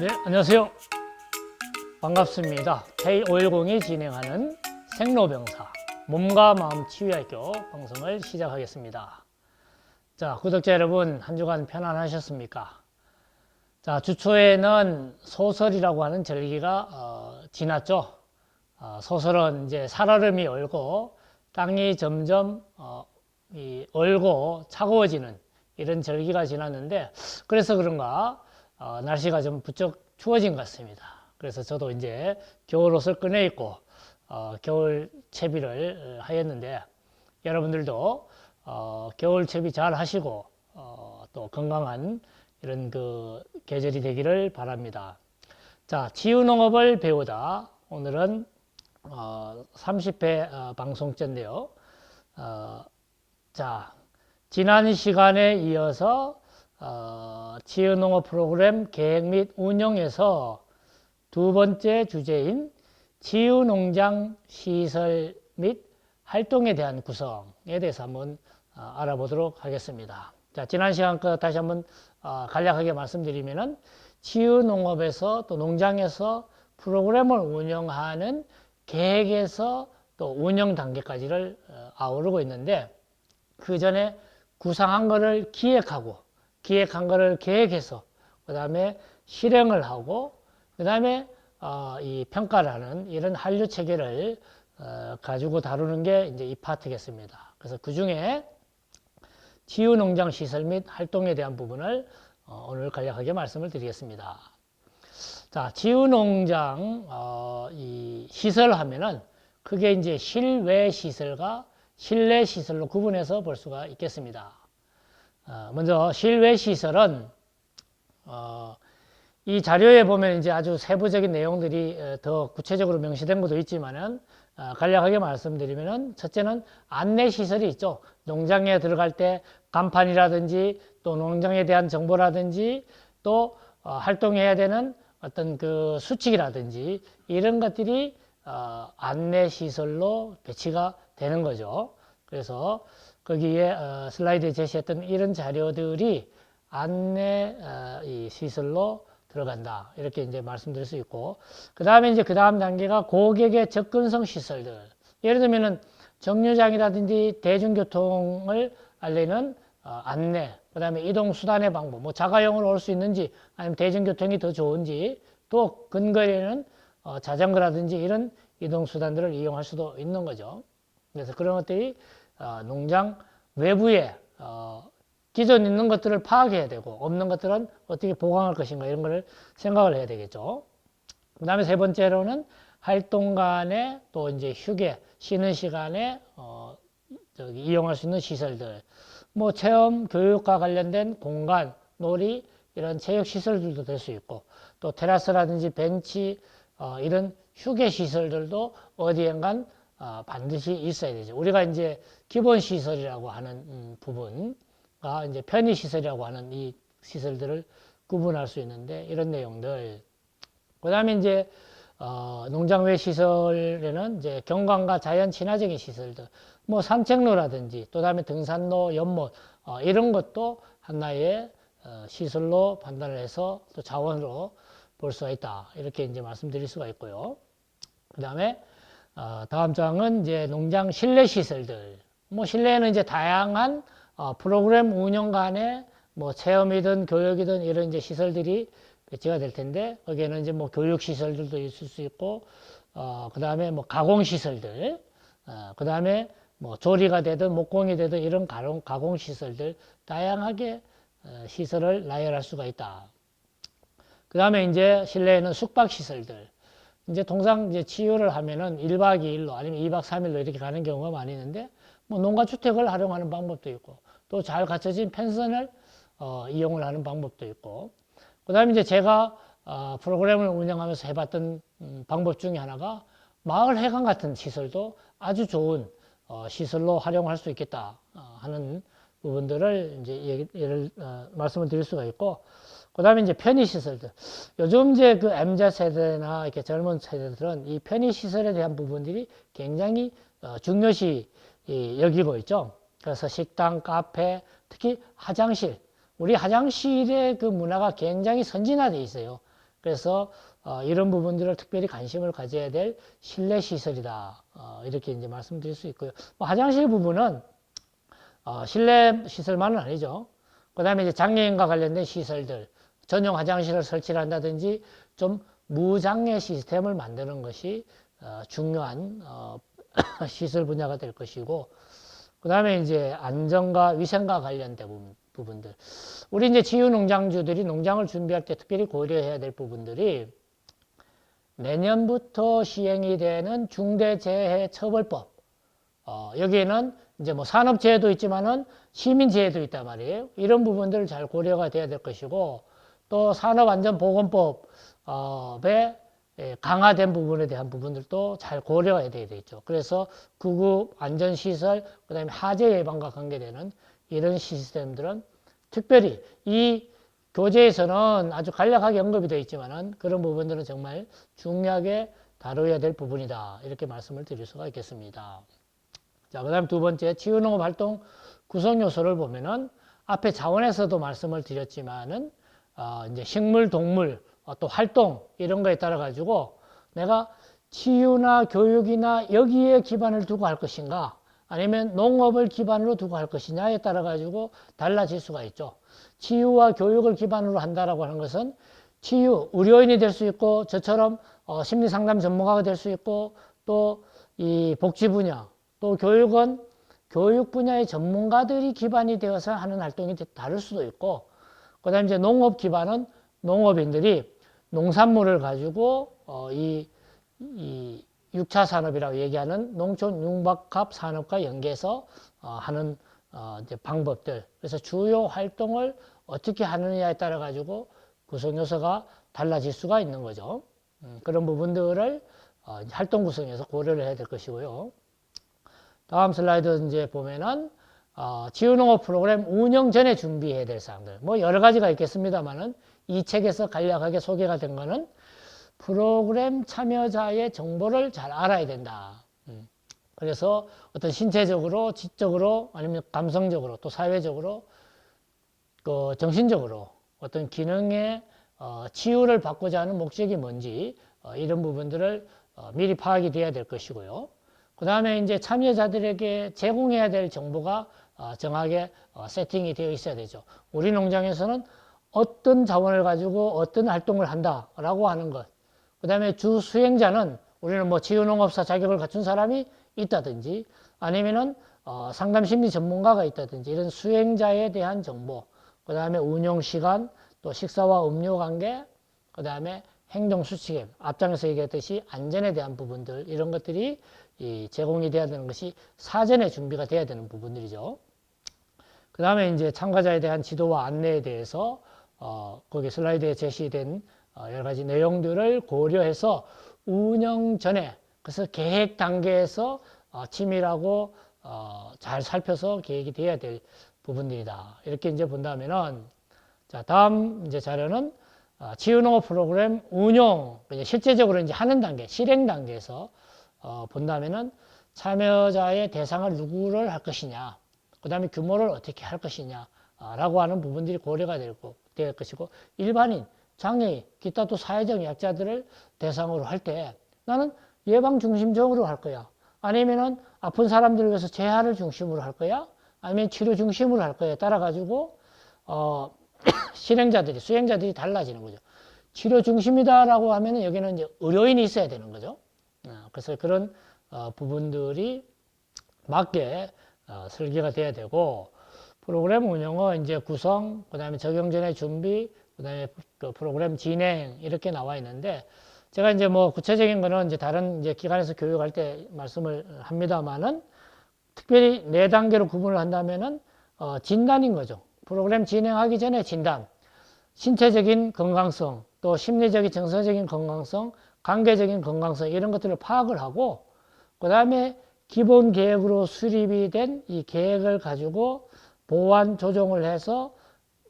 네, 안녕하세요. 반갑습니다. K510이 진행하는 생로병사 몸과 마음 치유학교 방송을 시작하겠습니다. 자, 구독자 여러분, 한 주간 편안하셨습니까? 자, 주초에는 소설이라고 하는 절기가 지났죠. 소설은 이제 살얼음이 얼고 땅이 점점 얼고 차가워지는 이런 절기가 지났는데, 그래서 그런가 날씨가 좀 부쩍 추워진 것 같습니다. 그래서 저도 이제 겨울옷을 꺼내 입고 겨울 채비를 하였는데, 여러분들도 겨울 채비 잘 하시고 또 건강한 이런 그 계절이 되기를 바랍니다. 자, 치유농업을 배우다. 오늘은 30회 방송째인데요. 자, 지난 시간에 이어서 치유농업 프로그램 계획 및 운영에서 두 번째 주제인 치유농장 시설 및 활동에 대한 구성에 대해서 한번 알아보도록 하겠습니다. 자, 지난 시간 거 다시 한번 간략하게 말씀드리면은 치유농업에서 또 농장에서 프로그램을 운영하는 계획에서 또 운영 단계까지를 아우르고 있는데, 그 전에 구상한 거를 기획한 거를 계획해서 그 다음에 실행을 하고 그 다음에 이 평가를 하는 이런 한류 체계를 가지고 다루는 게 이제 이 파트겠습니다. 그래서 그 중에 치유농장 시설 및 활동에 대한 부분을 오늘 간략하게 말씀을 드리겠습니다. 자, 치유농장 이 시설 하면은 그게 이제 실외 시설과 실내 시설로 구분해서 볼 수가 있겠습니다. 먼저 실외 시설은 이 자료에 보면 이제 아주 세부적인 내용들이 더 구체적으로 명시된 것도 있지만은 간략하게 말씀드리면은, 첫째는 안내 시설이 있죠. 농장에 들어갈 때 간판이라든지 또 농장에 대한 정보라든지 또 활동해야 되는 어떤 그 수칙이라든지 이런 것들이 안내 시설로 배치가 되는 거죠. 그래서 거기에 슬라이드에 제시했던 이런 자료들이 안내 이 시설로 들어간다, 이렇게 이제 말씀드릴 수 있고, 그 다음에 이제 그 다음 단계가 고객의 접근성 시설들. 예를 들면은 정류장이라든지 대중교통을 알리는 안내, 그 다음에 이동 수단의 방법, 뭐 자가용으로 올 수 있는지 아니면 대중교통이 더 좋은지, 또 근거리에는 자전거라든지 이런 이동 수단들을 이용할 수도 있는 거죠. 그래서 그런 것들이 농장 외부에 기존 있는 것들을 파악해야 되고, 없는 것들은 어떻게 보강할 것인가, 이런 거를 생각을 해야 되겠죠. 그 다음에 세 번째로는 활동 간에 또 이제 휴게, 쉬는 시간에 이용할 수 있는 시설들, 뭐 체험, 교육과 관련된 공간, 놀이, 이런 체육 시설들도 될 수 있고, 또 테라스라든지 벤치, 이런 휴게 시설들도 어디엔간 반드시 있어야 되죠. 우리가 이제 기본 시설이라고 하는 부분과 이제 편의 시설이라고 하는 이 시설들을 구분할 수 있는데, 이런 내용들. 그 다음에 이제 농장 외 시설에는 이제 경관과 자연 친화적인 시설들, 뭐 산책로라든지 또 다음에 등산로, 연못, 이런 것도 하나의 시설로 판단을 해서 또 자원으로 볼 수가 있다, 이렇게 이제 말씀드릴 수가 있고요. 그 다음에 다음 장은 이제 농장 실내 시설들. 뭐 실내에는 이제 다양한 프로그램 운영 간의 뭐 체험이든 교육이든 이런 이제 시설들이 배치가 될 텐데, 거기에는 이제 뭐 교육 시설들도 있을 수 있고, 그 다음에 뭐 가공 시설들, 그 다음에 뭐 조리가 되든 목공이 되든 이런 가공 시설들, 다양하게 시설을 나열할 수가 있다. 그 다음에 이제 실내에는 숙박 시설들. 이제 통상 이제 치유를 하면은 1박 2일로 아니면 2박 3일로 이렇게 가는 경우가 많이 있는데, 뭐 농가주택을 활용하는 방법도 있고, 또 잘 갖춰진 펜션을 이용을 하는 방법도 있고, 그 다음에 이제 제가 프로그램을 운영하면서 해봤던 방법 중에 하나가 마을 회관 같은 시설도 아주 좋은 시설로 활용할 수 있겠다 하는 부분들을 이제 말씀을 드릴 수가 있고, 그 다음에 이제 편의시설들. 요즘 이제 그 MZ 세대나 이렇게 젊은 세대들은 이 편의시설에 대한 부분들이 굉장히 중요시 여기고 있죠. 그래서 식당, 카페, 특히 화장실. 우리 화장실의 그 문화가 굉장히 선진화되어 있어요. 그래서 이런 부분들을 특별히 관심을 가져야 될 실내 시설이다. 이렇게 이제 말씀드릴 수 있고요. 뭐 화장실 부분은 실내 시설만은 아니죠. 그 다음에 이제 장애인과 관련된 시설들, 전용 화장실을 설치를 한다든지 좀 무장애 시스템을 만드는 것이 중요한 시설 분야가 될 것이고, 그 다음에 이제 안전과 위생과 관련된 부분들. 우리 이제 치유농장주들이 농장을 준비할 때 특별히 고려해야 될 부분들이 내년부터 시행이 되는 중대재해처벌법. 여기에는 이제 뭐 산업재해도 있지만은 시민재해도 있단 말이에요. 이런 부분들을 잘 고려가 돼야 될 것이고, 또 산업안전보건법에 강화된 부분에 대한 부분들도 잘 고려해야 되겠죠. 그래서 구급 안전시설, 그 다음에 화재 예방과 관계되는 이런 시스템들은 특별히 이 교재에서는 아주 간략하게 언급이 되어 있지만은 그런 부분들은 정말 중요하게 다뤄야 될 부분이다. 이렇게 말씀을 드릴 수가 있겠습니다. 자, 그 다음 두 번째, 치유농업 활동 구성 요소를 보면은 앞에 자원에서도 말씀을 드렸지만은 이제 식물, 동물, 또 활동 이런 거에 따라 가지고 내가 치유나 교육이나 여기에 기반을 두고 할 것인가 아니면 농업을 기반으로 두고 할 것이냐에 따라 가지고 달라질 수가 있죠. 치유와 교육을 기반으로 한다라고 하는 것은 치유, 의료인이 될 수 있고 저처럼 심리상담 전문가가 될 수 있고 또 이 복지 분야, 또 교육은 교육 분야의 전문가들이 기반이 되어서 하는 활동이 다를 수도 있고, 그 다음에 이제 농업 기반은 농업인들이 농산물을 가지고 이 6차 산업이라고 얘기하는 농촌 융박합 산업과 연계해서 하는 이제 방법들. 그래서 주요 활동을 어떻게 하느냐에 따라 가지고 구성 요소가 달라질 수가 있는 거죠. 그런 부분들을 활동 구성에서 고려를 해야 될 것이고요. 다음 슬라이드 이제 보면은 지유농업 프로그램 운영 전에 준비해야 될 사항들. 뭐 여러 가지가 있겠습니다만은 이 책에서 간략하게 소개가 된 거는 프로그램 참여자의 정보를 잘 알아야 된다. 그래서 어떤 신체적으로, 지적으로, 아니면 감성적으로, 또 사회적으로, 그 정신적으로 어떤 기능의 치유를 받고자 하는 목적이 뭔지 이런 부분들을 미리 파악이 돼야 될 것이고요. 그 다음에 이제 참여자들에게 제공해야 될 정보가 정확하게 세팅이 되어 있어야 되죠. 우리 농장에서는 어떤 자원을 가지고 어떤 활동을 한다라고 하는 것. 그 다음에 주 수행자는 우리는 뭐 지유농업사 자격을 갖춘 사람이 있다든지 아니면은 상담 심리 전문가가 있다든지 이런 수행자에 대한 정보. 그 다음에 운영 시간, 또 식사와 음료 관계, 그 다음에 행동 수칙, 앞장에서 얘기했듯이 안전에 대한 부분들 이런 것들이 제공이 돼야 되는 것이 사전에 준비가 돼야 되는 부분들이죠. 그 다음에 이제 참가자에 대한 지도와 안내에 대해서 거기 슬라이드에 제시된 여러 가지 내용들을 고려해서 운영 전에 그래서 계획 단계에서 치밀하고 잘 살펴서 계획이 돼야 될 부분들이다. 이렇게 이제 본다면은 자 다음 이제 자료는 치유농업 프로그램 운용 실제적으로 이제 하는 단계 실행 단계에서 본다면은 참여자의 대상을 누구를 할 것이냐, 그 다음에 규모를 어떻게 할 것이냐, 라고 하는 부분들이 고려가 될 것이고, 일반인, 장애인, 기타 또 사회적 약자들을 대상으로 할 때 나는 예방 중심적으로 할 거야. 아니면은 아픈 사람들을 위해서 재활을 중심으로 할 거야. 아니면 치료 중심으로 할 거야에 따라 가지고, 실행자들이, 수행자들이 달라지는 거죠. 치료 중심이다라고 하면은 여기는 이제 의료인이 있어야 되는 거죠. 그래서 그런 부분들이 맞게 설계가 돼야 되고, 프로그램 운영은 이제 구성, 그 다음에 적용 전의 준비, 그 다음에 그 프로그램 진행 이렇게 나와 있는데, 제가 이제 뭐 구체적인 거는 이제 다른 이제 기관에서 교육할 때 말씀을 합니다만은 특별히 네 단계로 구분을 한다면은 진단인 거죠. 프로그램 진행하기 전에 진단, 신체적인 건강성, 또 심리적인 정서적인 건강성, 관계적인 건강성 이런 것들을 파악을 하고 그 다음에 기본 계획으로 수립이 된 이 계획을 가지고 보완 조정을 해서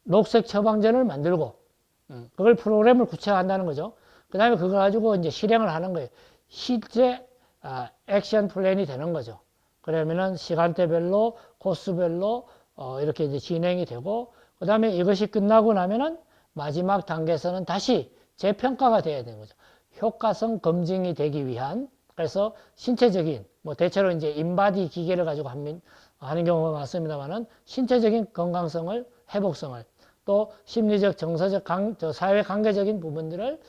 녹색 처방전을 만들고 그걸 프로그램을 구체화한다는 거죠. 그 다음에 그걸 가지고 이제 실행을 하는 거예요. 실제 액션 플랜이 되는 거죠. 그러면은 시간대별로, 코스별로 이렇게 이제 진행이 되고, 그 다음에 이것이 끝나고 나면은 마지막 단계에서는 다시 재평가가 돼야 되는 거죠. 효과성 검증이 되기 위한, 그래서 신체적인, 뭐 대체로 이제 인바디 기계를 가지고 하는 경우가 많습니다만은 신체적인 건강성을, 회복성을, 또 심리적, 정서적, 사회 관계적인 부분들을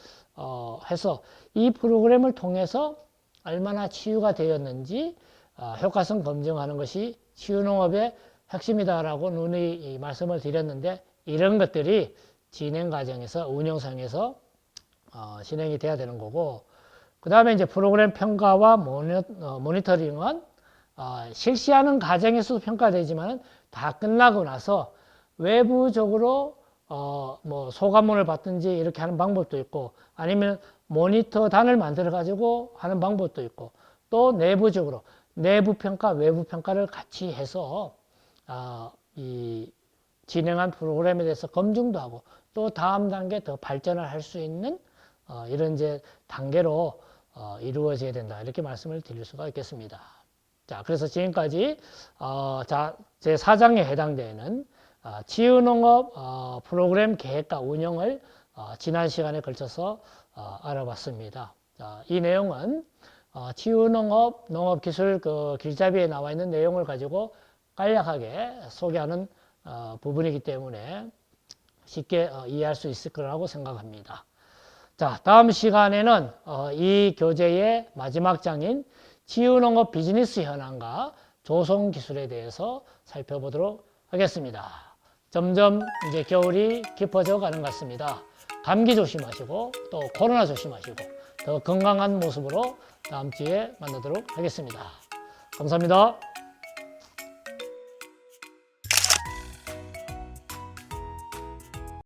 해서 이 프로그램을 통해서 얼마나 치유가 되었는지 효과성 검증하는 것이 치유농업의 핵심이다라고 누누이 말씀을 드렸는데, 이런 것들이 진행 과정에서, 운영상에서 진행이 돼야 되는 거고, 그 다음에 이제 프로그램 평가와 모니터링은 실시하는 과정에서도 평가되지만 다 끝나고 나서 외부적으로 뭐 소감문을 받든지 이렇게 하는 방법도 있고, 아니면 모니터단을 만들어 가지고 하는 방법도 있고, 또 내부적으로 내부 평가, 외부 평가를 같이 해서 이 진행한 프로그램에 대해서 검증도 하고, 또 다음 단계 더 발전을 할 수 있는 이런 이제 단계로 이루어져야 된다, 이렇게 말씀을 드릴 수가 있겠습니다. 자, 그래서 지금까지 제 4장에 해당되는 치유농업 프로그램 계획과 운영을 지난 시간에 걸쳐서 알아봤습니다. 자, 이 내용은 치유농업 농업기술 그 길잡이에 나와 있는 내용을 가지고 간략하게 소개하는 부분이기 때문에 쉽게 이해할 수 있을 거라고 생각합니다. 자, 다음 시간에는 이 교재의 마지막 장인 치유농업 비즈니스 현황과 조성 기술에 대해서 살펴보도록 하겠습니다. 점점 이제 겨울이 깊어져 가는 것 같습니다. 감기 조심하시고 또 코로나 조심하시고 더 건강한 모습으로 다음 주에 만나도록 하겠습니다. 감사합니다.